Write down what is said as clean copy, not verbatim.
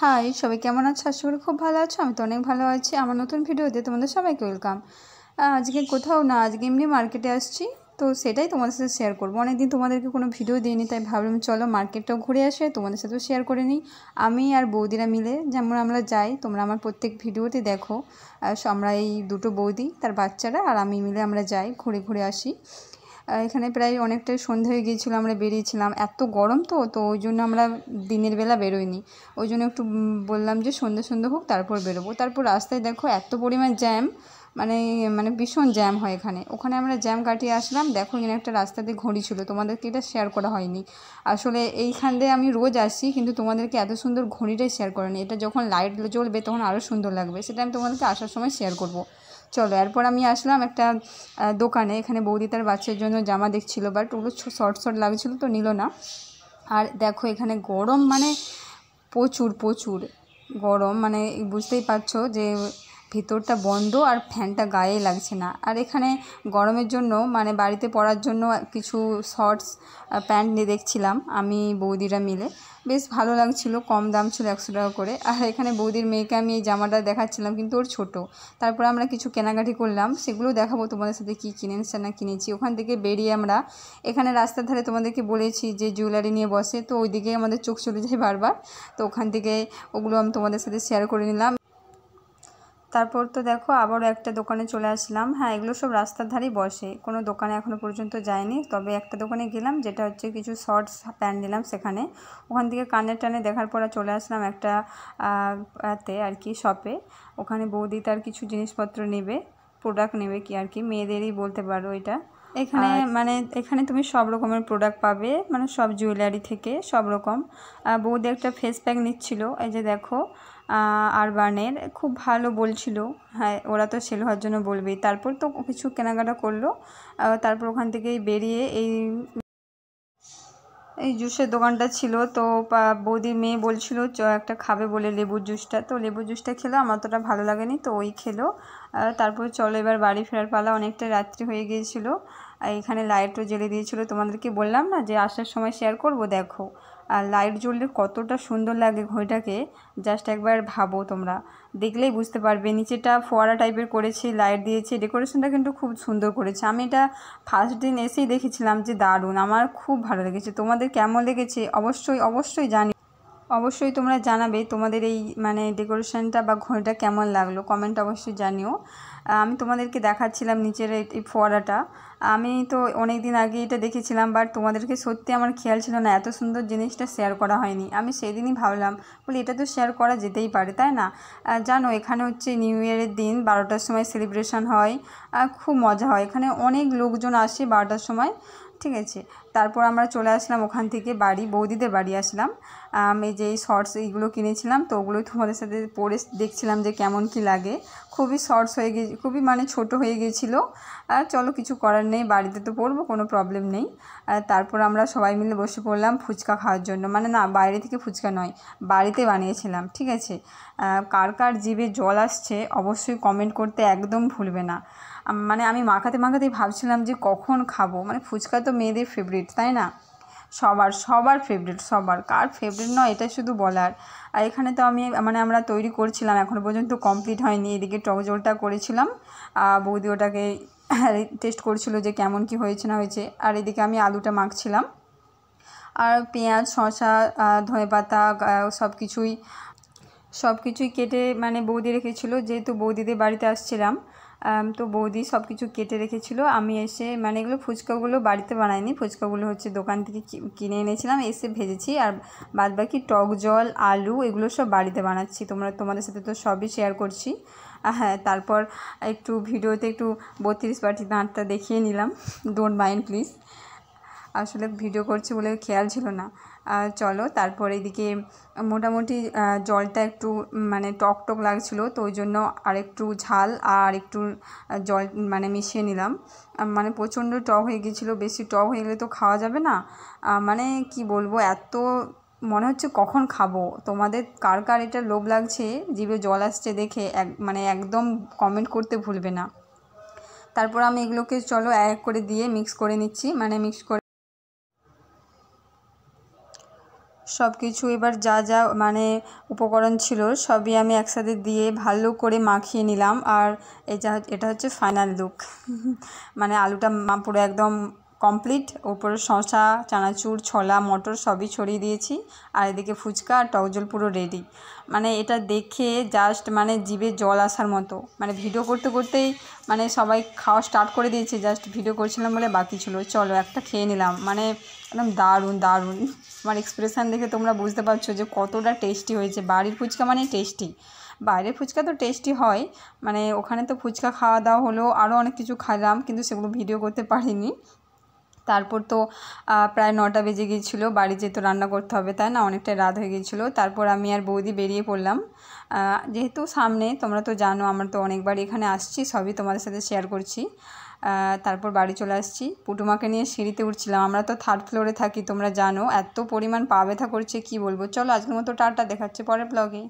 High সবাই কেমন আছো? আশা করি খুব ভালো আছো। আমি তো অনেক ভালো আছি। আমার নতুন ভিডিওতে তোমাদের সবাইকে ওয়েলকাম। আজকে কোথাও না, আজকে এমনি মার্কেটে আসছি, তো সেটাই তোমাদের সাথে শেয়ার করবো। অনেকদিন তোমাদেরকে কোনো ভিডিও দিইনি, তাই ভাবলাম চলো মার্কেটটাও ঘুরে আসে, তোমাদের সাথেও শেয়ার করে নিই। আমি আর বৌদিরা মিলে যেমন আমরা যাই, তোমরা আমার প্রত্যেক ভিডিওতে দেখো। আমরা এই দুটো বৌদি, তার বাচ্চারা আর আমি মিলে আমরা যাই, ঘুরে ঘুরে আসি। এখানে প্রায় অনেকটাই সন্ধ্যা হয়ে গিয়েছিলো, আমরা বেরিয়েছিলাম। এত গরম তো ওই জন্য আমরা দিনের বেলা বেরোইনি। ওই জন্য একটু বললাম যে সন্ধ্যে হোক তারপর বেরোবো। তারপর রাস্তায় দেখো এত পরিমাণ জ্যাম, মানে মানে ভীষণ জ্যাম হয় এখানে। ওখানে আমরা জ্যাম কাটিয়ে আসলাম। দেখো এখানে একটা রাস্তাতে ঘড়ি ছিল, তোমাদেরকে এটা শেয়ার করা হয়নি। আসলে এইখান দিয়ে আমি রোজ আসি, কিন্তু তোমাদেরকে এত সুন্দর ঘড়িটাই শেয়ার করিনি। এটা যখন লাইট জ্বলবে তখন আরও সুন্দর লাগবে, সেটা আমি তোমাদেরকে আসার সময় শেয়ার করব। চলো, এরপর আমি আসলাম একটা দোকানে। এখানে বৌদি তার বাচ্চার জন্য জামা দেখছিল, বাট ওগুলো শর্ট লাগছিলো তো নিল না। আর দেখো এখানে গরম, মানে প্রচুর গরম, মানে বুঝতেই পারছো যে ভিতরটা বন্ধ আর ফ্যানটা গায়ে লাগছে না। আর এখানে গরমের জন্য মানে বাড়িতে পরার জন্য কিছু শর্টস প্যান্ট নিয়ে দেখছিলাম আমি বৌদিরা মিলে। বেশ ভালো লাগছিলো, কম দাম ছিল 100 টাকা করে। আর এখানে বৌদির মেয়েকে আমি এই জামাটা দেখাচ্ছিলাম, কিন্তু ওর ছোটো। তারপর আমরা কিছু কেনাকাটি করলাম, সেগুলো দেখাবো তোমাদের সাথে কী কিনেছে না কিনেছি। ওখান থেকে বেরিয়ে আমরা এখানে রাস্তার ধারে তোমাদেরকে বলেছি যে জুয়েলারি নিয়ে বসে, তো ওই দিকে আমাদের চোখ চলে যায় বারবার। তো ওখান থেকে ওগুলো আমি তোমাদের সাথে শেয়ার করে নিলাম। তারপর তো দেখো আবারও একটা দোকানে চলে আসলাম। হ্যাঁ, এগুলো সব রাস্তার ধারেই বসে, কোনো দোকানে এখনও পর্যন্ত যায়নি। তবে একটা দোকানে গেলাম, যেটা হচ্ছে কিছু শর্টস প্যান্ট নিলাম সেখানে। ওখান থেকে কানের টানে দেখার পরে চলে আসলাম একটা আর কি শপে। ওখানে বৌদি তার কিছু জিনিসপত্র নেবে, প্রোডাক্ট নেবে কি আর কি, মেয়েদেরই বলতে পারো এটা। এখানে মানে এখানে তুমি সব রকমের প্রোডাক্ট পাবে, মানে সব জুয়েলারি থেকে সব রকম। বৌদি একটা ফেস প্যাক নিচ্ছিল, এই যে দেখো আরবানের, খুব ভালো বলছিল। হ্যাঁ, ওরা তো সেল হওয়ার জন্য বলবেই। তারপর তো কিছু কেনাকাটা করলো। তারপর ওখান থেকেই বেরিয়ে এই জুসের দোকানটা ছিল, তো বৌদির মেয়ে বলছিল একটা খাবে বলে লেবুর জুসটা, তো লেবুর জুসটা খেলো, আমার অতটা ভালো লাগেনি, তো ওই খেলো। তারপর চলো এবার বাড়ি ফেরার পালা, অনেকটা রাত্রি হয়ে গিয়েছিলো। এখানে লাইটও জ্বেলে দিয়েছিলো, তোমাদেরকে বললাম না যে আসার সময় শেয়ার করব। দেখো আর লাইট জ্বললে কতটা সুন্দর লাগে ঘড়িটাকে, জাস্ট একবার ভাবো, তোমরা দেখলেই বুঝতে পারবে। নিচেটা ফোয়ারা টাইপের করেছে, লাইট দিয়েছে, ডেকোরেশনটা কিন্তু খুব সুন্দর করেছে। আমি এটা ফার্স্ট দিন এসেই দেখেছিলাম যে দারুণ, আমার খুব ভালো লেগেছে। তোমাদের কেমন লেগেছে অবশ্যই অবশ্যই তোমরা জানাবে তোমাদের এই মানে ডেকোরেশনটা বা ঘড়িটা কেমন লাগলো, কমেন্ট অবশ্যই জানিও। আমি তোমাদেরকে দেখাচ্ছিলাম নিচের এই ফোয়ারাটা। আমি তো অনেক দিন আগে এটা দেখেছিলাম, বাট তোমাদেরকে সত্যি আমার খেয়াল ছিল না, এত সুন্দর জিনিসটা শেয়ার করা হয়নি। আমি সেদিনই ভাবলাম, বলি এটা তো শেয়ার করা যেতেই পারে, তাই না? জানো এখানে হচ্ছে নিউ ইয়ারের দিন 12টার সময় সেলিব্রেশন হয়, খুব মজা হয়। এখানে অনেক লোকজন আসে 12টার সময়, ঠিক আছে। তারপর আমরা চলে আসলাম ওখান থেকে বাড়ি, বৌদিদের বাড়ি আসলাম। আমি যে এই শর্টস এইগুলো কিনেছিলাম, তো ওগুলোই তোমাদের সাথে পরে দেখছিলাম যে কেমন কি লাগে। খুবই শর্টস হয়ে গিয়ে, খুবই মানে ছোট হয়ে গিয়েছিলো। চলো কিছু করার নেই, বাড়িতে তো পরবো, কোনো প্রবলেম নেই। তারপর আমরা সবাই মিলে বসে পড়লাম ফুচকা খাওয়ার জন্য। মানে না, বাইরে থেকে ফুচকা নয়, বাড়িতে বানিয়েছিলাম, ঠিক আছে। কার কার জিভে জল আসছে অবশ্যই কমেন্ট করতে একদম ভুলবে না। মানে আমি মাখাতেই ভাবছিলাম যে কখন খাবো। মানে ফুচকা তো মেয়েদের ফেভারিট, তাই না? সবার ফেভারিট, সবার, কার ফেভারিট নয় এটা শুধু বলার। আর এখানে তো আমরা তৈরি করছিলাম, এখনও পর্যন্ত কমপ্লিট হয়নি। এদিকে টক জলটা করেছিলাম, বৌদি ওটাকে টেস্ট করছিল যে কেমন কি হয়েছে না হয়েছে। আর এদিকে আমি আলুটা মাখছিলাম, আর পেঁয়াজ, শসা, ধনেপাতা সব কিছুই কেটে মানে বৌদি রেখেছিলো, যেহেতু বৌদিদের বাড়িতে আসছিলাম। তো বৌদি সব কিছু কেটে রেখেছিলো। আমি এসে মানে এগুলো ফুচকাগুলো বাড়িতে বানাইনি, ফুচকাগুলো হচ্ছে দোকান থেকে কিনে এনেছিলাম, এসে ভেজেছি। আর বাদবাকি টক জল, আলু, এগুলো সব বাড়িতে বানাচ্ছি। তোমাদের সাথে তো সবই শেয়ার করছি। হ্যাঁ, তারপর একটু ভিডিওতে একটু 32 বাটি দাঁতটা দেখিয়ে নিলাম, ডোন্ট মাইন্ড প্লিজ। আসলে ভিডিও করছি বলে খেয়াল ছিল না। চলো, তারপর এদিকে মোটামুটি জলটা একটু মানে টক লাগছিলো, তো ওই জন্য আরেকটু ঝাল আর একটু জল মানে মিশিয়ে নিলাম। মানে প্রচণ্ড টক হয়ে গিয়েছিলো, বেশি টক হয়ে গেলে তো খাওয়া যাবে না। মানে কি বলবো, এত মনে হচ্ছে কখন খাবো। তোমাদের কার কার এটা লোভ লাগছে, জিভে জল আসছে দেখে, মানে একদম কমেন্ট করতে ভুলবে না। তারপর আমি এগুলোকে চলো এক করে দিয়ে মিক্স করে নিচ্ছি, মানে মিক্স করে সব কিছু এবার যা যা মানে উপকরণ ছিল সবই আমি একসাথে দিয়ে ভালো করে মাখিয়ে নিলাম। আর এটা হচ্ছে ফাইনাল লুক। মানে আলুটা পুরো একদম কমপ্লিট, ওপরে শসা, চানাচুর, ছোলা, মটর সবই ছড়িয়ে দিয়েছি। আর এদিকে ফুচকা আর টক জল পুরো রেডি। মানে এটা দেখে জাস্ট মানে জিভে জল আসার মতো। মানে ভিডিও করতে করতেই মানে সবাই খাওয়া স্টার্ট করে দিয়েছে, জাস্ট ভিডিও করছিলাম বলে বাকি ছিল। চলো একটা খেয়ে নিলাম, মানে একদম দারুণ দারুণ। আমার এক্সপ্রেশান দেখে তোমরা বুঝতে পারছো যে কতটা টেস্টি হয়েছে। বাড়ির ফুচকা মানে টেস্টি, বাইরের ফুচকা তো টেস্টি হয়। মানে ওখানে তো ফুচকা খাওয়া দাওয়া হলো, আরও অনেক কিছু খেলাম, কিন্তু সেগুলো ভিডিও করতে পারিনি। তারপর তো প্রায় 9টা বেজে গিয়েছিলো, বাড়ি যেহেতু রান্না করতে হবে তাই না, অনেকটাই রাত হয়ে গিয়েছিলো। তারপর আমি আর বৌদি বেরিয়ে পড়লাম। যেহেতু সামনে, তোমরা তো জানো আমরা তো অনেকবার এখানে আসছি, সবই তোমাদের সাথে শেয়ার করছি। তারপর বাড়ি চলে আসছি, পুটুমাকে নিয়ে সিঁড়িতে উঠছিলাম। আমরা তো 3rd ফ্লোরে থাকি, তোমরা জানো। এত পরিমাণ পা ব্যথা করছে কি বলবো। চলো আজকের মতো টাটা, দেখাচ্ছে পরের ব্লগে।